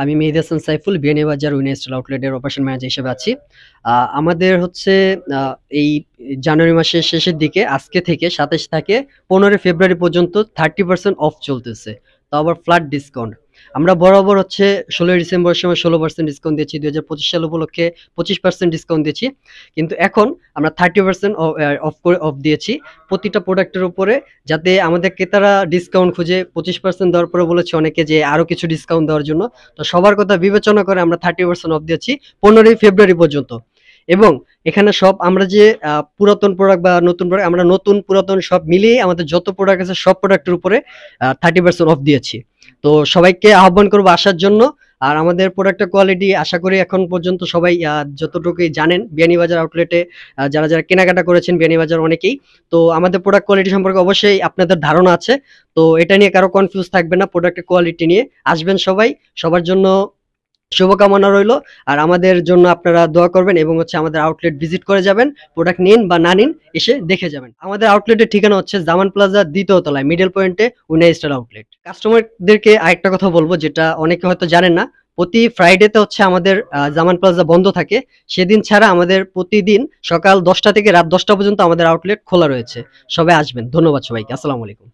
আমি Mehedi Hasan Saiful Beanibazar winner style আউটলেটের operation manager হিসেবে আছি। আমাদের হচ্ছে এই জানুয়ারি মাসের শেষের দিকে আজকে থেকে ২৭ থেকে ১৫ ফেব্রুয়ারি পর্যন্ত 30% অফ চলতেছে। তাও আবার ফ্ল্যাট ডিসকাউন্ট। আমরা বরাবর হচ্ছে ১৬ই ডিসেম্বরের সময় ১৬% ডিসকাউন্ট দিয়েছি। ২০২৫ সাল উপলক্ষে ২৫% ডিসকাউন্ট দিয়েছি। কিন্তু এখন আমরা 30% অফ দিয়েছি প্রতিটা প্রোডাক্টের উপরে, যাতে আমাদের ক্রেতারা ডিসকাউন্ট খুঁজে 25% দেওয়ার পরে বলেছে অনেকে যে আরো কিছু ডিসকাউন্ট দেওয়ার জন্য। তো সবার কথা বিবেচনা করে আমরা 30% অফ দিয়েছি 15ই ফেব্রুয়ারি পর্যন্ত। এবং এখানে সব আমরা যে পুরাতন প্রোডাক্ট বা নতুন প্রোডাক্ট, আমরা নতুন পুরাতন সব মিলিয়ে আমাদের যত প্রোডাক্ট আছে সব প্রোডাক্টের উপরে 30% অফ দিয়েছি। তো সবাইকে আহ্বান করবো আসার জন্য। আর আমাদের প্রোডাক্টের কোয়ালিটি আশা করি এখন পর্যন্ত সবাই যতটুকুই জানেন বিয়ানীবাজার আউটলেটে যারা যারা কেনাকাটা করেছেন বিয়ানীবাজার অনেকেই, তো আমাদের প্রোডাক্ট কোয়ালিটি সম্পর্কে অবশ্যই আপনাদের ধারণা আছে। তো এটা নিয়ে কারো কনফিউজ থাকবে না, প্রোডাক্টের কোয়ালিটি নিয়ে আসবেন সবাই। সবার জন্য শুভকামনা রইলো। আর আমাদের জন্য আপনারা দোয়া করবেন এবং হচ্ছে আমাদের আউটলেট ভিজিট করে যাবেন। প্রোডাক্ট নিন বা না নিন, এসে দেখে যাবেন। আমাদের আউটলেটের ঠিকানা হচ্ছে জামান প্লাজা দ্বিতীয় তলায় মিডল পয়েন্টে উইনার স্টাইল আউটলেট। কাস্টমারদেরকে আরেকটা কথা বলবো যেটা অনেকে হয়তো জানেন না, প্রতি ফ্রাইডেতে হচ্ছে আমাদের জামান প্লাজা বন্ধ থাকে। সেদিন ছাড়া আমাদের প্রতিদিন সকাল ১০টা থেকে রাত ১০টা পর্যন্ত আমাদের আউটলেট খোলা রয়েছে। সবাই আসবেন। ধন্যবাদ সবাইকে। আসসালামু আলাইকুম।